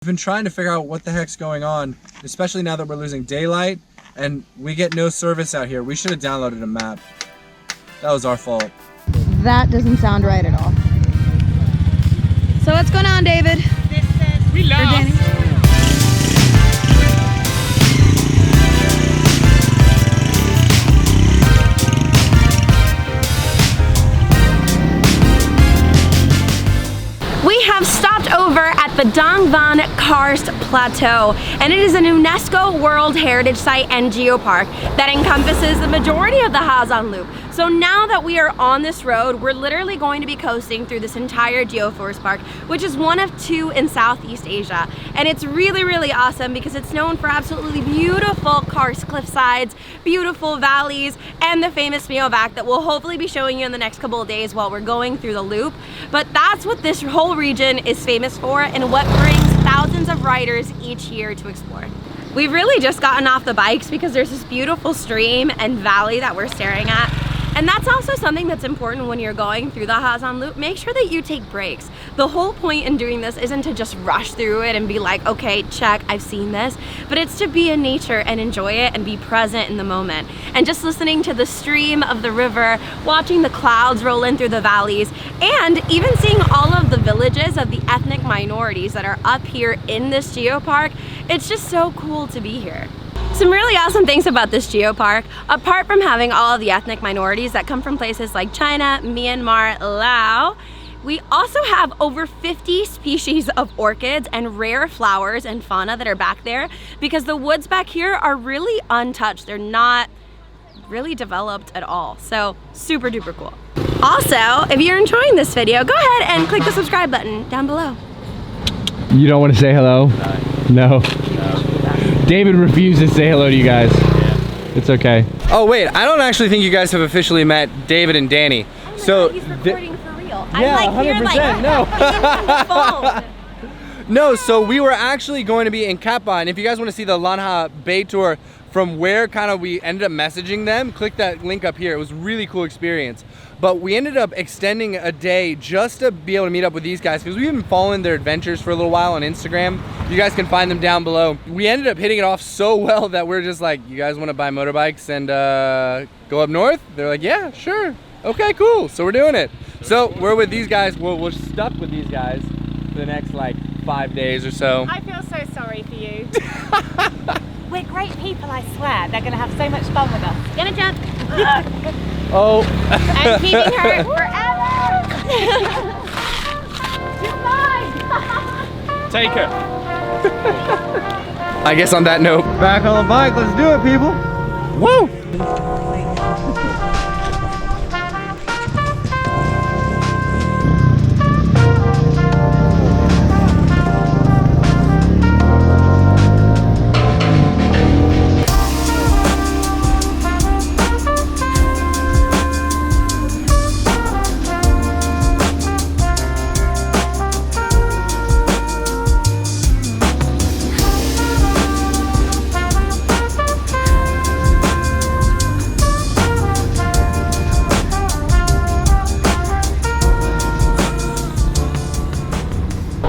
We've been trying to figure out what the heck's going on, especially now that we're losing daylight and we get no service out here. We should have downloaded a map. That was our fault. That doesn't sound right at all. So what's going on, David? This says we lost. We have stopped over at the Dang Van Karst Plateau, and it is an UNESCO World Heritage Site and Geopark that encompasses the majority of the Ha Giang Loop. So now that we are on this road, we're literally going to be coasting through this entire Geo Forest Park, which is one of 2 in Southeast Asia. And it's really, really awesome because it's known for absolutely beautiful karst cliffsides, beautiful valleys, and the famous Smeovac that we'll hopefully be showing you in the next couple of days while we're going through the loop. But that's what this whole region is famous for and what brings thousands of riders each year to explore. We've really just gotten off the bikes because there's this beautiful stream and valley that we're staring at. And that's also something that's important when you're going through the Ha Giang Loop. Make sure that you take breaks. The whole point in doing this isn't to just rush through it and be like, okay, check, I've seen this, but it's to be in nature and enjoy it and be present in the moment. And just listening to the stream of the river, watching the clouds roll in through the valleys, and even seeing all of the villages of the ethnic minorities that are up here in this geopark, it's just so cool to be here. Some really awesome things about this geopark, apart from having all of the ethnic minorities that come from places like China, Myanmar, Laos, we also have over 50 species of orchids and rare flowers and fauna that are back there because the woods back here are really untouched. They're not really developed at all. So super duper cool. Also, if you're enjoying this video, go ahead and click the subscribe button down below. You don't want to say hello? No. David refuses to say hello to you guys. Yeah. It's okay. Oh wait, I don't actually think you guys have officially met David and Danny. Oh my so God, he's recording for real. Yeah, I'm like 100%, here like no. phone. No, so we were actually going to be in Kappa, and if you guys want to see the Lanha Bay tour from where kind of we ended up messaging them, click that link up here. It was a really cool experience. But we ended up extending a day just to be able to meet up with these guys because we've been following their adventures for a little while on Instagram. You guys can find them down below. We ended up hitting it off so well that we're just like, you guys want to buy motorbikes and go up north? They're like, yeah, sure. Okay, cool. So we're doing it. So we're with these guys. We're stuck with these guys for the next like 5 days or so. I feel so sorry for you. We're great people, I swear. They're going to have so much fun with us. Gonna jump. Oh. I'm keeping her forever. Goodbye. Take her. I guess on that note, back on the bike. Let's do it, people. Woo!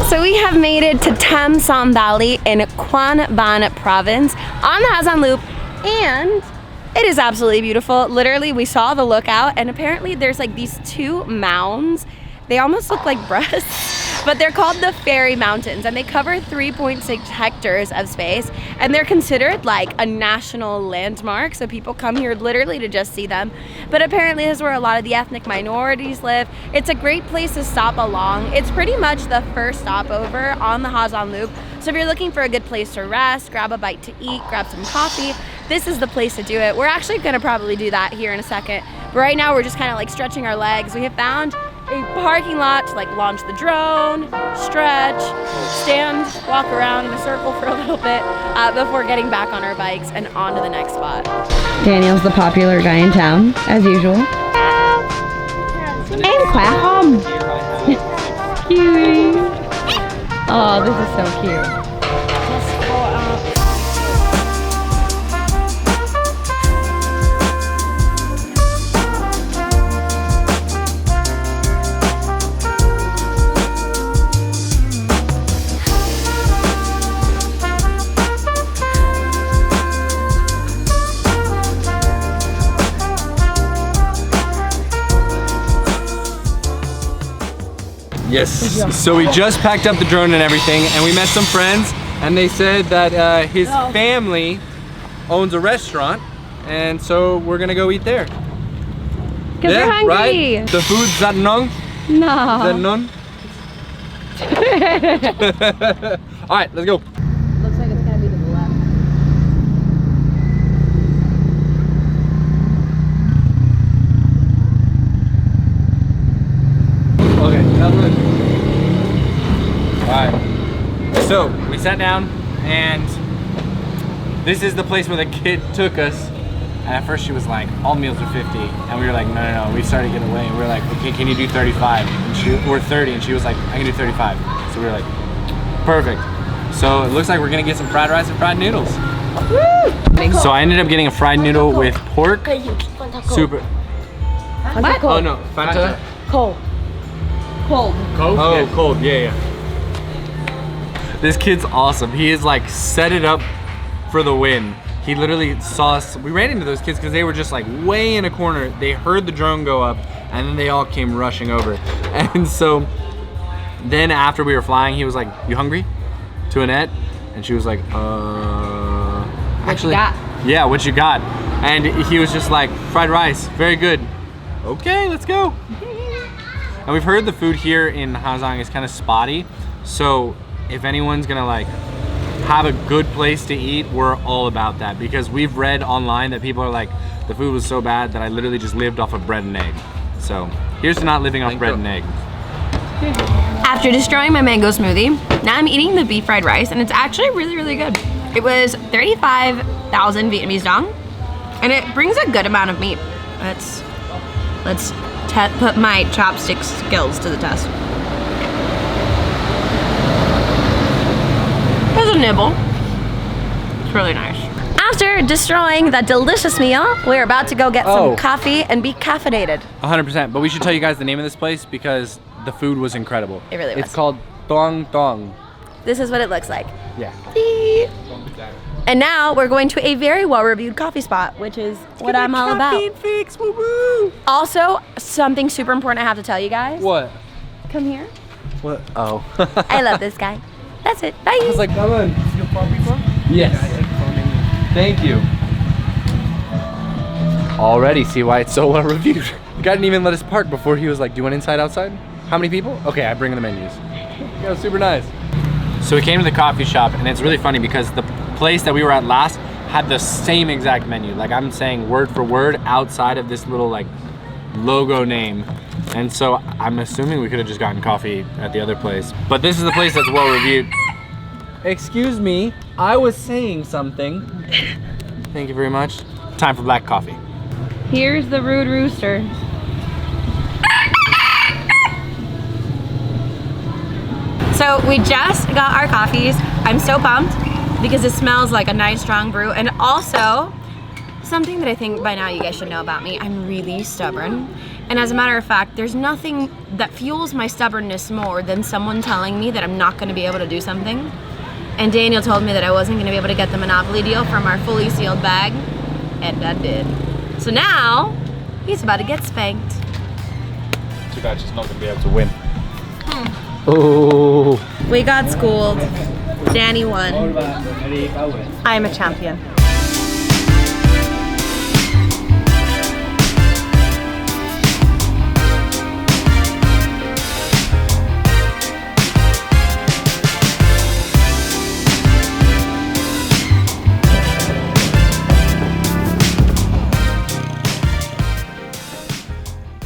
So we have made it to Tam Somme Valley in Quan Ban province on the Ha Giang Loop, and it is absolutely beautiful. Literally, we saw the lookout, and apparently there's like these 2 mounds. They almost look like breasts, but they're called the Fairy Mountains, and they cover 3.6 hectares of space, and they're considered like a national landmark, so people come here literally to just see them. But apparently this is where a lot of the ethnic minorities live. It's a great place to stop along. It's pretty much the first stopover on the Ha Giang Loop, so if you're looking for a good place to rest, grab a bite to eat, grab some coffee, this is the place to do it. We're actually gonna probably do that here in a second, but right now we're just kind of like stretching our legs. We have found a parking lot to like launch the drone, stretch, stand, walk around in a circle for a little bit before getting back on our bikes and on to the next spot. Daniel's the popular guy in town, as usual. And quite home. Cute. Oh, this is so cute. Yes. So we just packed up the drone and everything, and we met some friends, and they said that his family owns a restaurant, and so we're gonna go eat there. Because we're hungry. Right? The food's that nong? No. That none? All right, let's go. Looks like it's gonna be to the left. Okay, that one. All right. So we sat down, and this is the place where the kid took us. And at first she was like, all meals are 50. And we were like, no. We started getting away. And we were like, okay, can you do 35? And or 30. And she was like, I can do 35. So we were like, perfect. So it looks like we're gonna get some fried rice and fried noodles. Woo! So I ended up getting a fried noodle with pork. Super. What? Oh no, Fanta? Cold. Cold. Cold? Oh, cold, yeah. This kid's awesome. He is like set it up for the win. He literally saw us. We ran into those kids because they were just like way in a corner. They heard the drone go up, and then they all came rushing over. And so then after we were flying, he was like, you hungry? To Annette. And she was like, actually, what you got? Yeah, what you got? And he was just like, fried rice, very good. Okay, let's go. And we've heard the food here in Ha Giang is kind of spotty. So if anyone's gonna like have a good place to eat, we're all about that, because we've read online that people are like, the food was so bad that I literally just lived off of bread and egg. So here's to not living off bread and egg. After destroying my mango smoothie, now I'm eating the beef fried rice, and it's actually really, really good. It was 35,000 Vietnamese dong, and it brings a good amount of meat. Let's put my chopstick skills to the test. There's a nibble. It's really nice. After destroying that delicious meal, we're about to go get some coffee and be caffeinated. 100%, but we should tell you guys the name of this place because the food was incredible. It really was. It's called Tong Tong. This is what it looks like. Yeah. And now we're going to a very well-reviewed coffee spot, which is what I'm all about. Fix, woo woo. Also, something super important I have to tell you guys. What? Come here. What? Oh. I love this guy. That's it. Bye. I was like, come on. Yes. Thank you. Already see why it's so well reviewed. The guy didn't even let us park before he was like, do you want inside, outside? How many people? Okay, I bring the menus. Yeah, it was super nice. So we came to the coffee shop, and it's really funny because the place that we were at last had the same exact menu. Like I'm saying word for word outside of this little like logo name. And so I'm assuming we could have just gotten coffee at the other place. But this is the place that's well reviewed. Excuse me, I was saying something. Thank you very much. Time for black coffee. Here's the rude rooster. So we just got our coffees. I'm so pumped because it smells like a nice strong brew, and also something that I think by now you guys should know about me, I'm really stubborn. And as a matter of fact, there's nothing that fuels my stubbornness more than someone telling me that I'm not gonna be able to do something. And Daniel told me that I wasn't gonna be able to get the Monopoly deal from our fully sealed bag, and I did. So now, he's about to get spanked. Too bad she's not gonna be able to win. Oh. We got schooled. Danny won. I am a champion.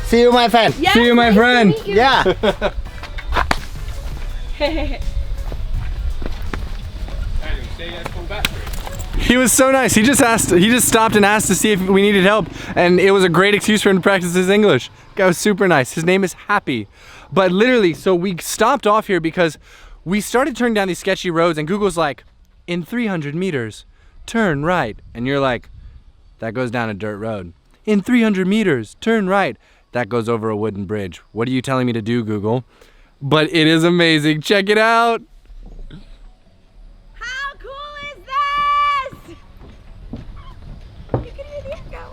See you, my friend. Yes, See you, my friend. nice to meet you. Yeah. He was so nice. He just stopped and asked to see if we needed help, and it was a great excuse for him to practice his English. The guy was super nice. His name is Happy. But literally, so we stopped off here because we started turning down these sketchy roads, and Google's like, in 300 meters, turn right. And you're like, that goes down a dirt road. In 300 meters, turn right. That goes over a wooden bridge. What are you telling me to do, Google? But it is amazing. Check it out. How cool is this? You can hear the echo.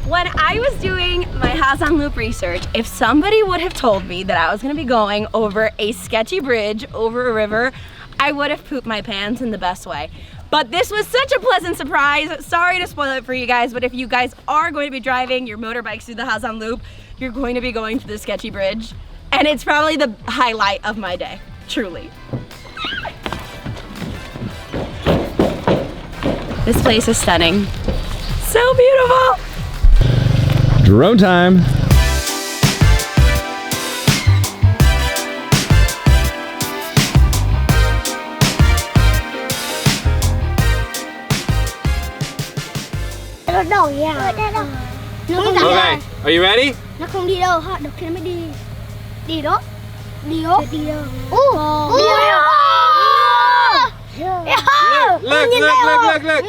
When I I was doing my Ha Giang Loop research, if somebody would have told me that I was gonna be going over a sketchy bridge over a river, I would have pooped my pants in the best way. But this was such a pleasant surprise. Sorry to spoil it for you guys, but if you guys are going to be driving your motorbikes through the Ha Giang Loop, you're going to be going to the sketchy bridge. And it's probably the highlight of my day, truly. This place is stunning. So beautiful. Drone time. Okay, are you ready? Nó không đi đâu, họ đợt kia nó mới đi. Đi đó. Đi đó. Đi đâu? Đi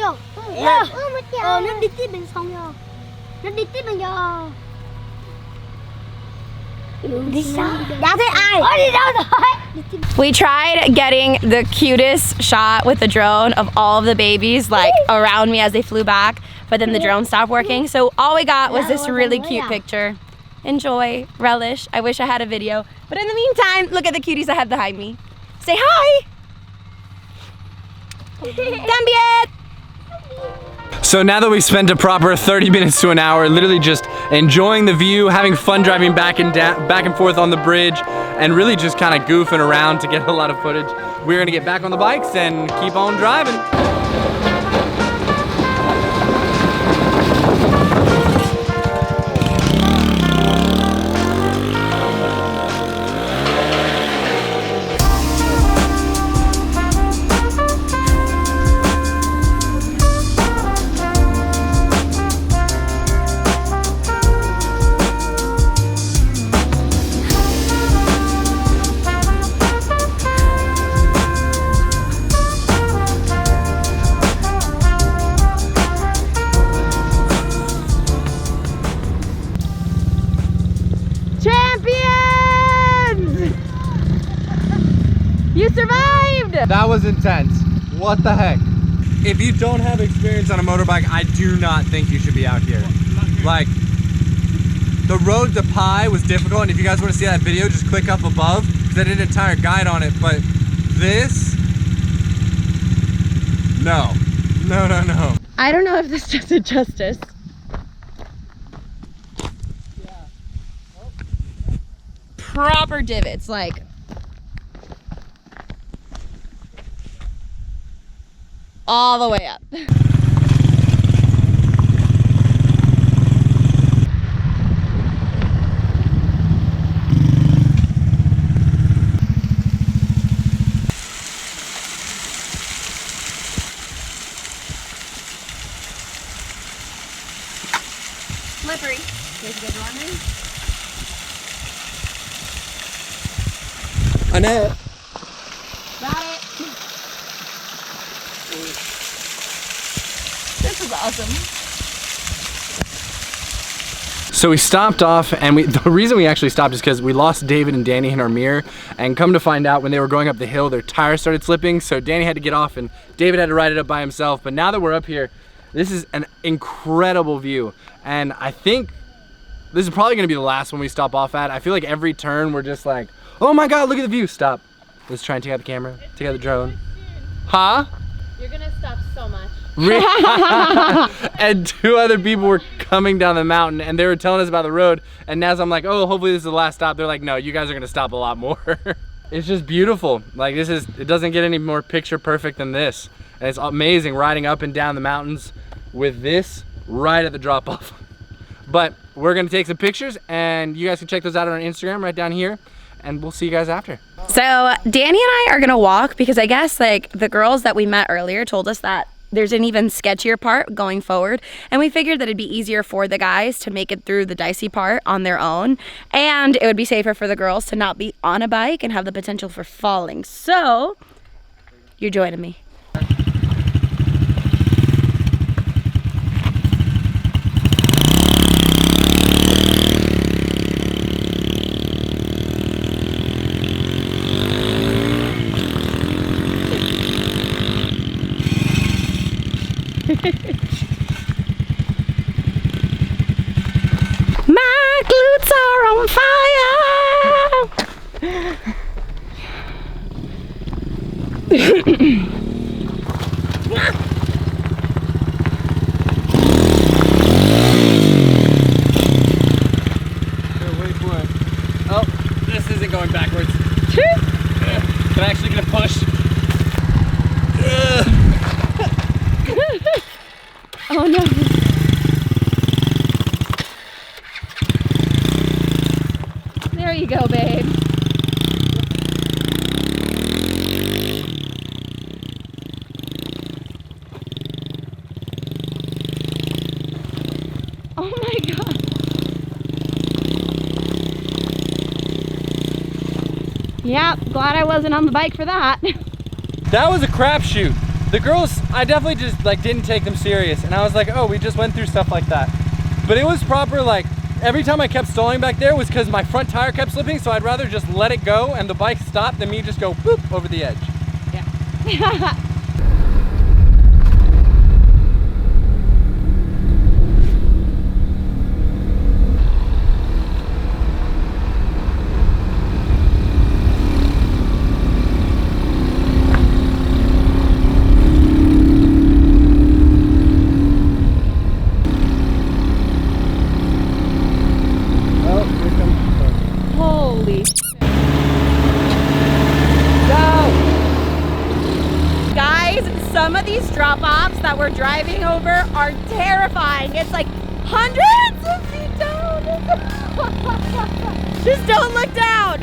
đâu? Look. Nó đi tiếp bên sông rồi. Nó đi tiếp bên giờ. Đi sao? Đã thấy ai? Đi đâu rồi? We tried getting the cutest shot with the drone of all of the babies like around me as they flew back, but then the drone stopped working. So all we got was this really cute picture. Enjoy, relish. I wish I had a video. But in the meantime, look at the cuties I have behind me. Say hi! También! So now that we've spent a proper 30 minutes to an hour literally just enjoying the view, having fun driving back and forth on the bridge, and really just kind of goofing around to get a lot of footage, we're gonna get back on the bikes and keep on driving. You survived! That was intense. What the heck? If you don't have experience on a motorbike, I do not think you should be out here. Like, the road to Pi was difficult, and if you guys want to see that video, just click up above, because I did an entire guide on it, but this, no. I don't know if this does it justice. Proper divots, like all the way up. Slippery. Here's a good one. Annette. Got it. This is awesome. So we stopped off, and the reason we actually stopped is because we lost David and Danny in our mirror, and come to find out when they were going up the hill, their tires started slipping, so Danny had to get off and David had to ride it up by himself. But now that we're up here, this is an incredible view, and I think this is probably gonna be the last one we stop off at. I feel like every turn we're just like, oh my God, look at the view. Stop. Let's try and take out the camera, take out the drone. Huh? You're gonna stop so much. And two other people were coming down the mountain and they were telling us about the road, and as I'm like, oh, hopefully this is the last stop, they're like, no, you guys are gonna stop a lot more. It's just beautiful. Like, it doesn't get any more picture perfect than this. And it's amazing riding up and down the mountains with this right at the drop off. But we're gonna take some pictures and you guys can check those out on our Instagram right down here, and we'll see you guys after. So Danny and I are gonna walk because I guess like the girls that we met earlier told us that there's an even sketchier part going forward, and we figured that it'd be easier for the guys to make it through the dicey part on their own, and it would be safer for the girls to not be on a bike and have the potential for falling. So you're joining me. on fire. Wait for it. Oh, this isn't going backwards. Can I actually get a push? Oh no. There you go, babe. Oh my god. Yeah, glad I wasn't on the bike for that. That was a crapshoot. The girls, I definitely just like didn't take them serious, and I was like, oh, we just went through stuff like that. But it was proper, like, every time I kept stalling back there was because my front tire kept slipping, so I'd rather just let it go and the bike stop than me just go boop over the edge. Yeah. Holy go! Guys, some of these drop-offs that we're driving over are terrifying. It's like hundreds of feet down. Just don't look down.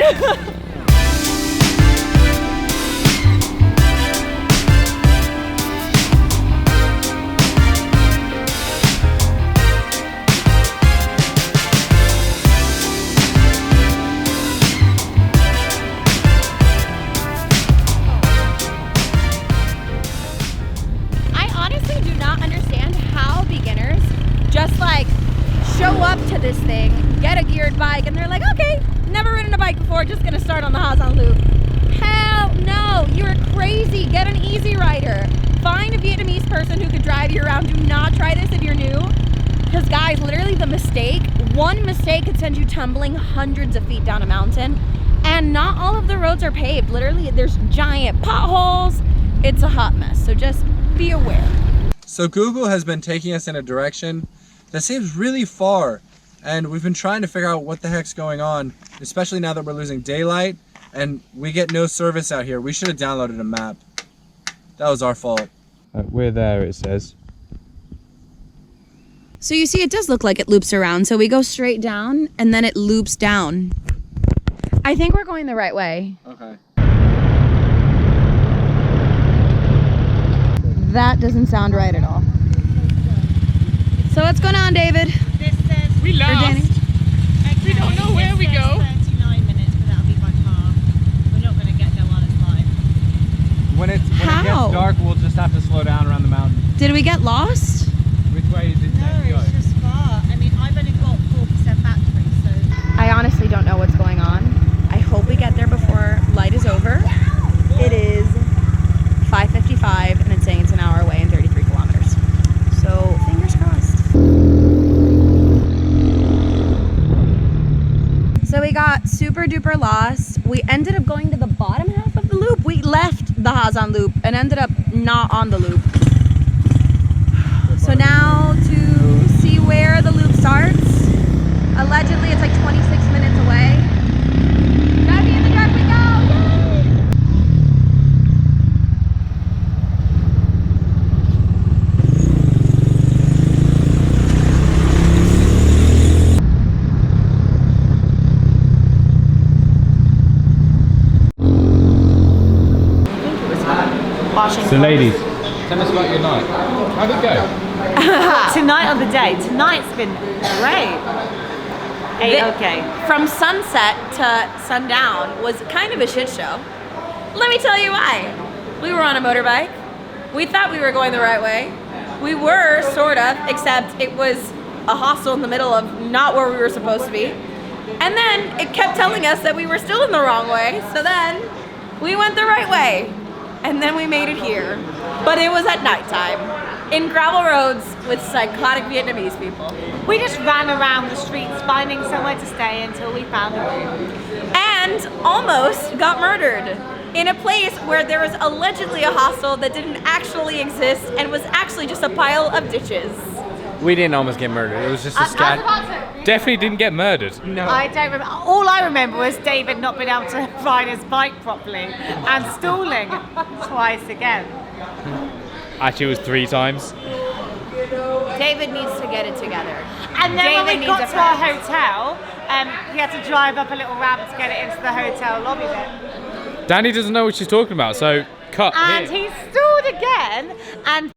Show up to this thing, get a geared bike, and they're like, okay, never ridden a bike before, just gonna start on the Ha Giang Loop. Hell no, you're crazy. Get an easy rider. Find a Vietnamese person who could drive you around. Do not try this if you're new. Because guys, literally one mistake could send you tumbling hundreds of feet down a mountain. And not all of the roads are paved. Literally, there's giant potholes. It's a hot mess, so just be aware. So Google has been taking us in a direction that seems really far, and we've been trying to figure out what the heck's going on, especially now that we're losing daylight and we get no service out here. We should have downloaded a map. That was our fault. We're there, it says. So you see, it does look like it loops around. So we go straight down and then it loops down. I think we're going the right way. Okay. That doesn't sound right at all. So what's going on, David? This says We lost. Danny? We don't know where we go. 39 minutes, but that'll be by car. We're not going to get there while it's live. When it How? gets dark, we'll just have to slow down around the mountain. Did we get lost? Which way is it? No, it's just far. I mean, I've only got 4% battery, so... I honestly don't know what's going on. I hope we get there before light is over. It is 5:55 and it's saying it's an hour away and 33 kilometers. So fingers crossed. So we got super duper lost. We ended up going to the bottom half of the loop. We left the Ha Giang Loop and ended up not on the loop. So now to see where the loop starts. Allegedly it's like 26 minutes away. Driving in the dark we go! Yay! So ladies, tell us about your night. How'd it go? Tonight on the day. Tonight's been great. Okay. From sunset to sundown was kind of a shit show. Let me tell you why. We were on a motorbike. We thought we were going the right way. We were, sort of, except it was a hostel in the middle of not where we were supposed to be. And then it kept telling us that we were still in the wrong way. So then we went the right way. And then we made it here. But it was at nighttime. in gravel roads with psychotic Vietnamese people. We just ran around the streets finding somewhere to stay until we found a room. And almost got murdered in a place where there was allegedly a hostel that didn't actually exist and was actually just a pile of ditches. We didn't almost get murdered. It was just a scat. Definitely didn't get murdered. No. I don't remember. All I remember was David not being able to ride his bike properly and stalling twice again. Actually, it was 3 times. David needs to get it together. And then when David we got needs a to our friend. hotel, he had to drive up a little ramp to get it into the hotel lobby bit. Danny doesn't know what she's talking about, so cut And here. he stalled again and